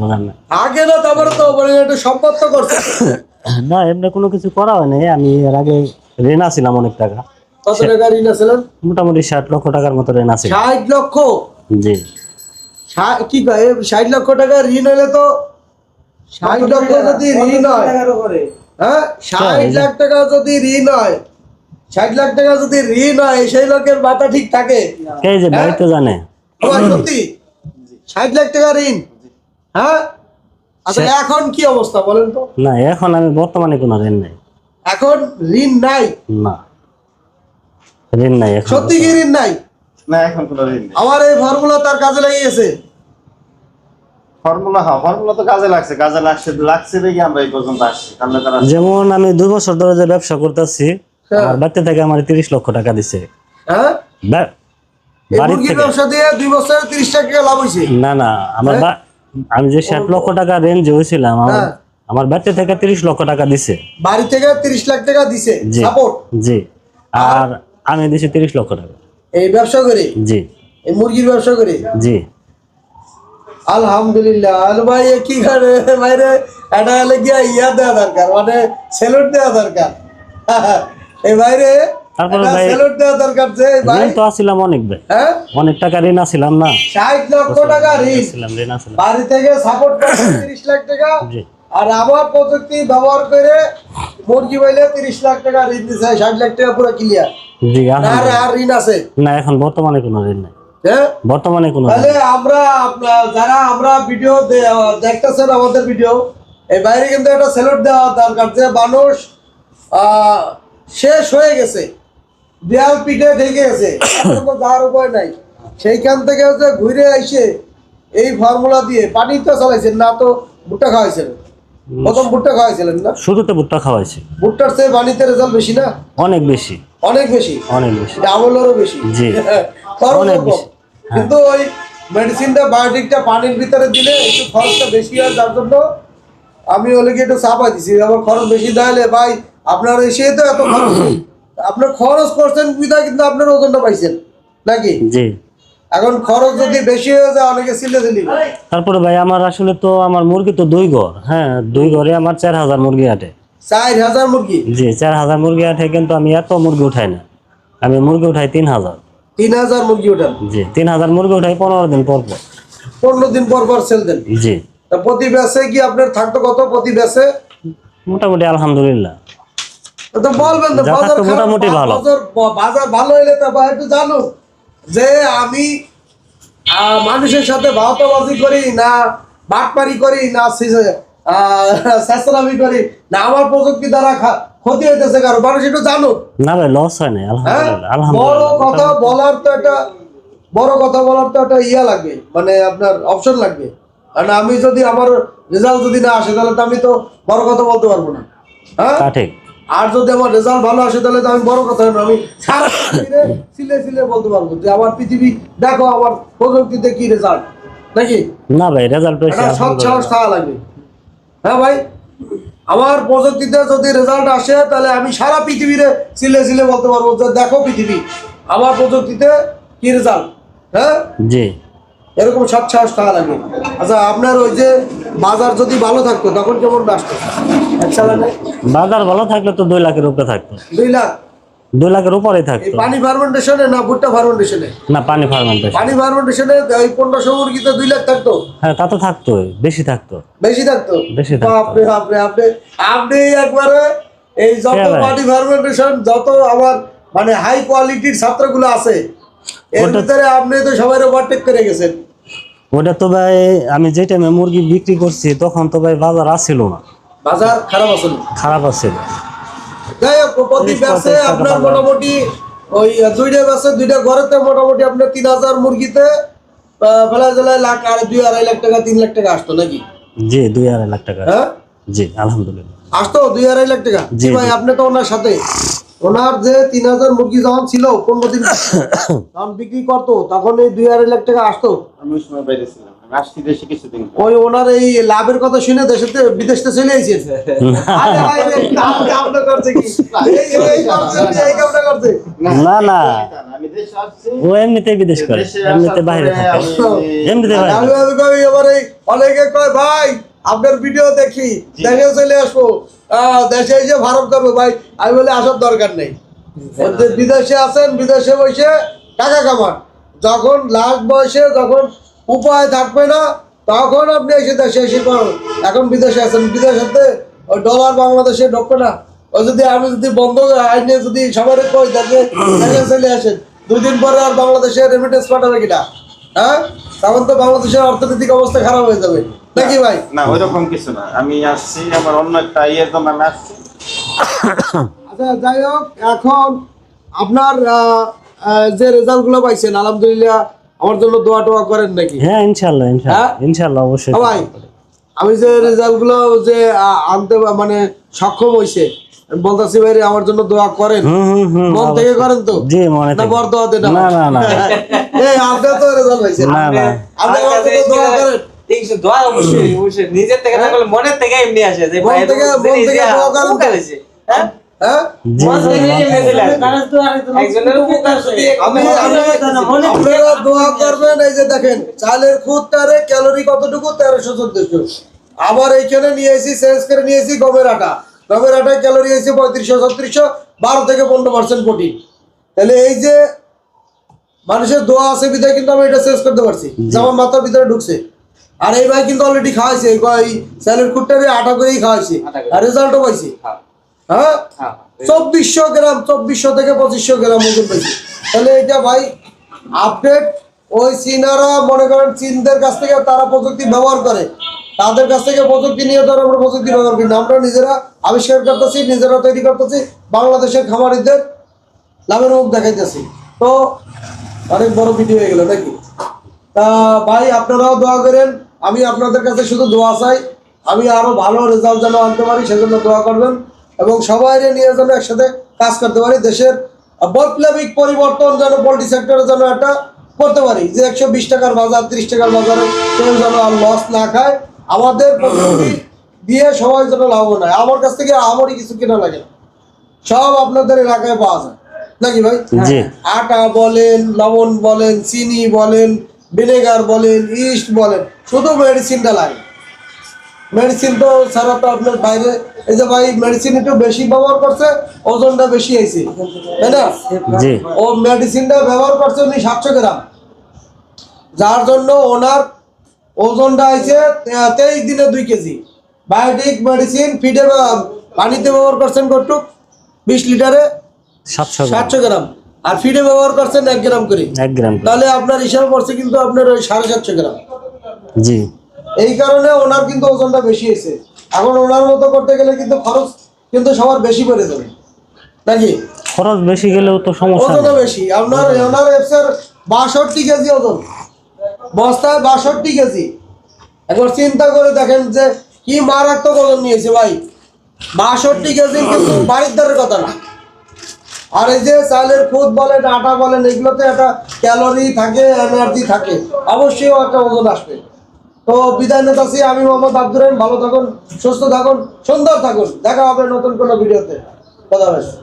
বুঝলেন না? আগে না তারপরে তো বলে একটু সম্পদ তো করছে। না এমনি কোনো কিছু করা হয় নাই। আমি এর আগে ঋণ আছিলাম অনেক টাকা, কত টাকা ঋণ আছিলেন? মোটামুটি 60 লক্ষ টাকার মতো ঋণ আছে। 60 লক্ষ? জি। কি কয় 60 লক্ষ টাকা ঋণ হলে তো 60 লক্ষ যদি ঋণ হয়, হ্যাঁ 60 লাখ টাকা যদি ঋণ হয়, 60 লাখ টাকা যদি ঋণ হয় সেই লোকের মাথা ঠিক থাকে? এই যে ভাই তো জানে। সত্যি 60 লাখ টাকা ঋণ? হ্যাঁ আচ্ছা এখন কি অবস্থা বলেন তো? না এখন আমি বর্তমানে কোনো ঋণ নাই। এখন ঋণ নাই? না ঋণ নাই এখন। সত্যি কি ঋণ নাই? না এখন কোনো ঋণ নেই। আমার এই ফর্মুলা তার কাজে লেগে গেছে। ফর্মুলা তো কাজে লাগছে দেখি আমরা এই পর্যন্ত আসছি। তাহলে তারা যেমন আমি 2 বছর ধরে যে ব্যবসা করতেছি, আমার বাড়ি থেকে আমার 30 লক্ষ টাকা দিছে। হ্যাঁ এই বাড়ি মুরগির থেকে। ব্যবসা দিয়ে 2 বছরে 30 লাখ টাকা লাভ হইছে? না না আমার আমি যে 60 লক্ষ টাকা রেঞ্জে হয়েছিলাম, আমার বাড়ি থেকে 30 লক্ষ টাকা দিছে। বাড়ি থেকে 30 লাখ টাকা দিছে সাপোর্ট? জি। আর আমি দিছি 30 লক্ষ টাকা এই ব্যবসা করে? জি। এই মুরগির ব্যবসা করে? জি। আলহামদুলিল্লাহ। আল ভাই কি করে বাইরে এটা হলে গিয়া ইয়া দেওয়া দরকার, মানে স্যালুট দেওয়া দরকার। এই বাইরে তারপরে ভাই স্যালুট দেওয়া দরকার যে ভাই ঋণ তো আসছিলাম অনেক ভাই। হ্যাঁ অনেক টাকা ঋণ আসছিলাম না। 60 লক্ষ টাকা ঋণ ঋণ আসছিলাম। বাড়ি থেকে সাপোর্ট করছে 30 লাখ টাকা, জি। আর আমার প্রযুক্তি ব্যবহার করে মুরগি বাইলে 30 লাখ টাকা ঋণ দিছে, 60 লাখ টাকা পুরো ক্লিয়ার। জি। আর ঋণ আছে না এখন বর্তমানে কোনো ঋণ নাই। হ্যাঁ বর্তমানে কোনো ঋণ তাহলে নাই। যারা আমরা ভিডিও দেখতেছেন আমাদের ভিডিও, এই বাইরে কিন্তু একটা স্যালুট দেওয়া দরকার যে মানুষ শেষ হয়ে গেছে, দেয়াল পিঠে ঢেকে গেছে, যাওয়ার উপায় নাই, সেইখান থেকে যে ঘুরে এসে এই ফর্মুলা দিয়ে পানি তো চালাইছেন না, তো ভুট্টা খাওয়াইছিলেন? প্রথম ভুট্টা খাওয়াইছিলেন না? শুরুতে ভুট্টা খাওয়াইছি। ভুট্টার চেয়ে পানিতে রেজাল্ট বেশি না? অনেক বেশি। অনেক বেশি? অনেক বেশি। ডাবলেরও বেশি? জি। খরচও অনেক কম। বেশি। কিন্তু ওই মেডিসিনটা বায়োটিকটা পানির ভিতরে দিলে একটু খরচটা বেশি হয়, যার জন্য আমি ওলে একটু চাপা দিছি। আবার খরচ বেশি দেখালে ভাই আপনার এসে তো এত খরচ, আপনার খরচ করছেন বিধায় কিন্তু আপনার ওজনটা পাইছেন নাকি? জি। এখন খরচ যদি বেশি হয়ে যায় অনেকে সিলে দিলি। তারপরে ভাই আমার আসলে তো আমার মুরগি তো 2 ঘর। হ্যাঁ 2 ঘরে আমার 4000 মুরগি আটে। 4000 মুরগি? জি 4000 মুরগি আটে, কিন্তু আমি এত মুরগি উঠাই না। আমি মুরগি উঠাই 3000। 3000 মুরগি ওঠান? জি 3000 মুরগি উঠাই 15 দিন পর পর। 15 দিন পর পর সেল দেন? জি। তা প্রতি ব্যাচে কি আপনার থাকতো কত প্রতি ব্যাচে? মোটামুটি আলহামদুলিল্লাহ। তো বলবেন তো বাজার মোটামুটি ভালো। বাজার ভালো হইলে তো ভাই একটু জানো যে আমি মানুষের সাথে ভাওতাবাজি করি না, বাটপারি করি না, চেঁচড়ামি করি না, আমার প্রযুক্তি দ্বারা ক্ষতি হইতেছে কারো, মানুষ একটু জানো। না ভাই লস হয় না আলহামদুলিল্লাহ। বড় আলহামদুলিল্লাহ। কথা বলার তো একটা ইয়া লাগবে, মানে আপনার অপশন লাগবে। কারণ আমি যদি আমার রেজাল্ট যদি না আসে তাহলে তো আমি তো বড় কথা বলতে পারবো না। হ্যাঁ তা ঠিক। আর যদি আমার রেজাল্ট ভালো আসে তাহলে তো আমি বড় কথা না, আমি সারা সিলে বলতে পারবো যে আমার পৃথিবী দেখো আমার প্রযুক্তিতে কি রেজাল্ট, নাকি? না ভাই রেজাল্ট পেয়েছি সাহস থাকা লাগবে। হ্যাঁ ভাই আমার প্রযুক্তিতে যদি রেজাল্ট আসে তাহলে আমি সারা পৃথিবীরে সিলে বলতে পারবো যে দেখো পৃথিবী আমার প্রযুক্তিতে কি রেজাল্ট। হ্যাঁ জি। এরকম সাহস থাকা লাগবে। আচ্ছা আপনার ওই যে বাজার যদি ভালো থাকতো তখন কেমন আসতো? বাজার ভালো থাকলে তো 2 লাখের উপরে থাকতো। 2 লাখ? 2 লাখের উপরে থাকতো। পানি ফার্মেন্টেশনে না ভুট্টা ফার্মেন্টেশনে? না পানি ফার্মেন্টেশন। পানি ফার্মেন্টেশনে ওই 1500 মুরগিতে 2 লাখ থাকতো? হ্যাঁ তা তো থাকতোই, বেশি থাকতো। বেশি থাকতো? বেশি থাকতো। আপনি একবারে এই যত পানি ফার্মেন্টেশন যত আমার মানে হাই কোয়ালিটির ছাত্রগুলো আছে এর ভিতরে আপনি তো সবাই ওভারটেক করে গেছেন। ওটা তো ভাই আমি যে টাইমে মুরগি বিক্রি করছি তখন তো ভাই বাজার আসছিল না। বাজার খারাপ আছিল? খারাপ আছিল। যাই হোক প্রতি ব্যাচে আপনার মোটামুটি ওই 2টা ব্যাচে 2টা ঘরেতে মোটামুটি আপনার 3000 মুরগিতে ফেলায় লাখ আর 2-2.5 লাখ টাকা 3 লাখ টাকা আসতো নাকি? জি 2-2.5 লাখ টাকা। হ্যাঁ জি আলহামদুলিল্লাহ আসতো 2-2.5 লাখ টাকা। জি ভাই আপনি তো ওনার সাথে ওনার যে 3000 মুরগি যখন ছিল 15 দিন তখন বিক্রি করতো তখন এই 2-2.5 লাখ টাকা আসতো? আমি ওই সময় বাইরে ছিলাম, আমি আসছি দেশে কিছুদিন। ওই ওনার এই লাভের কথা শুনে দেশেতে বিদেশে চলে আইছে। না না আমি বিদেশে আসছে ও এমনিতেই বিদেশ করে, দেশে এমনিতে আসার বাইরে পরে থাকে, এমনিতে বাইরে আমি কই এবার এই অনেকে কয় ভাই আপনার ভিডিও দেখি দেশে চলে আসবো, দেশে এসে ভারত করবো ভাই। আমি বলি আসার দরকার নেই, ওদের বিদেশে আছেন, বিদেশে বসে টাকা কামান, যখন লাস্ট বয়সে যখন উপায় থাকবে না তখন আপনি এসে দেশে এসে করুন। এখন বিদেশে আছেন, বিদেশে ওই ডলার বাংলাদেশে ঢুকবে না। ও যদি আমি যদি বন্ধ আইনে যদি সবাই কই দেখে দেশে চলে আসেন, 2 দিন পরে আর বাংলাদেশে রেমিটেন্স পাঠাবে কিনা? হ্যাঁ, তখন তো বাংলাদেশের অর্থনৈতিক অবস্থা খারাপ হয়ে যাবে নাকি ভাই? না ওইরকম কিছু না, আমি আসছি আমার অন্য একটা ইয়ের জন্য আমি আসছি। আচ্ছা যাই হোক, এখন আপনার যে রেজাল্ট গুলো পাইছেন আলহামদুলিল্লাহ, আমার জন্য দোয়া টোয়া করেন নাকি? হ্যাঁ ইনশাআল্লাহ, হ্যাঁ? ইনশাআল্লাহ অবশ্যই। ভাই আমি যে রেজাল্ট গুলো যে আনতে মানে সক্ষম হইছে, আমি বলতেছি ভাই আমার জন্য দোয়া করেন, মন থেকে করেন তো? জি মনে না থাকে। বর দোয়া দেন? না না না এই আপনি তো রেজাল্ট পাইছেন, না না আপনি আমার জন্য দোয়া করেন। দোয়া অবশ্যই অবশ্যই নিজের থেকে না করলে মনের থেকে এমনি আসে যে মন ভাই থেকে দোয়া করেন তো? হ্যাঁ হ্যাঁ, জি মন জি, থেকে মন এমনি থেকে। চলে আসে। একজনের উপকার যদি আপনারা দোয়া করবেন। এই যে দেখেন চালের খুদটারে ক্যালোরি কতটুকু, 1300-1400। আবার এইখানে নিয়ে এসেছি, চেঞ্জ করে নিয়েছি গমের আটা। গমের আটায় ক্যালোরি হয়েছে 3500-3600, 12 থেকে 15% প্রোটিন। তাহলে এই যে মানুষের দোয়া আছে বিধায় কিন্তু আমি এটা চেঞ্জ করতে পারছি, যে আমার মাথার ভিতরে ঢুকছে। আর এই ভাই কিন্তু অলরেডি খাওয়াইছে, এই চালের খুদটারে আটা করেই খাওয়াইছে, আর রেজাল্টও পাইছি। হ্যাঁ, 2400 গ্রাম, 2400 থেকে 2500 গ্রাম ওজন পাইছি। তাহলে এটা ভাই আপডেট। ওই চীনারা মনে করেন চীনদের কাছ থেকে তারা প্রযুক্তি ব্যবহার করে, তাদের কাছ থেকে প্রযুক্তি নিয়ে তো আমরা প্রযুক্তি ব্যবহার করি না, আমরা নিজেরা আবিষ্কার করতেছি, নিজেরা তৈরি করতেছি, বাংলাদেশের খামারিদের লাভের মুখ দেখাইতেছি। তো অনেক বড় ভিডিও হয়ে গেল নাকি? তা ভাই আপনারাও দোয়া করেন, আমি আপনাদের কাছে শুধু দোয়া চাই, আমি আরো ভালো রেজাল্ট যেন আনতে পারি সেজন্য দোয়া করবেন, এবং সবাই নিয়ে যেন একসাথে কাজ করতে পারি, দেশের বৈপ্লবিক পরিবর্তন যেন পোল্ট্রি সেক্টরে যেন একটা করতে পারি, যে 120 টাকার বাজার 30 টাকার বাজারে কেউ যেন আর লস না খায়, আমাদের প্রযুক্তি দিয়ে সবাই যেন লাভবান হয়। আমার কাছ থেকে আমারই কিছু কেনা লাগে না, সব আপনাদের এলাকায় পাওয়া যায় নাকি ভাই? জি আটা বলেন, লবণ বলেন, চিনি বলেন, ভিনেগার বলেন, ইস্ট বলেন, শুধু মেডিসিনটা লাগে। মেডিসিন তো ছাড়া তো আপনার বাইরে, এই যে ভাই মেডিসিন একটু বেশি ব্যবহার করছে, ওজনটা বেশি আইছে, তাই না? জি ও মেডিসিনটা ব্যবহার করছে উনি 700 গ্রাম, যার জন্য ওনার ওজনটা আইছে 23 দিনে 2 কেজি। বায়োটিক মেডিসিন ফিডে পানিতে ব্যবহার করছেন কতটুক? 20 লিটারে 700 গ্রাম, 700 গ্রাম, আর ফিডে ব্যবহার করছেন 1 গ্রাম করে। 1 গ্রাম করে। তাহলে আপনার হিসাব পড়ছে কিন্তু আপনার ওই 750 গ্রাম। জি এই কারণে ওনার কিন্তু ওজনটা বেশি হয়েছে। এখন ওনার মতো করতে গেলে কিন্তু খরচ কিন্তু সবার বেশি পড়ে যাবে নাকি? খরচ বেশি গেলেও তো সমস্যা ওজনও নেই। বেশি। আপনার ওনার এফসের 62 কেজি ওজন, বস্তায় 62 কেজি। একবার চিন্তা করে দেখেন যে কি মারাত্মক ওজন নিয়েছে ভাই, 62 কেজি কিন্তু বাড়ির দরের কথা না। আর এই যে চালের খুদ বলেন, আটা বলেন, এগুলোতে একটা ক্যালোরি থাকে, এনার্জি থাকে, অবশ্যই একটা ওজন আসবে। তো বিদায় নিতেছি, আমি মোহাম্মদ আব্দুর রহিম। ভালো থাকুন, সুস্থ থাকুন, সুন্দর থাকুন, দেখা হবে নতুন কোনো ভিডিওতে। কথা বলছি।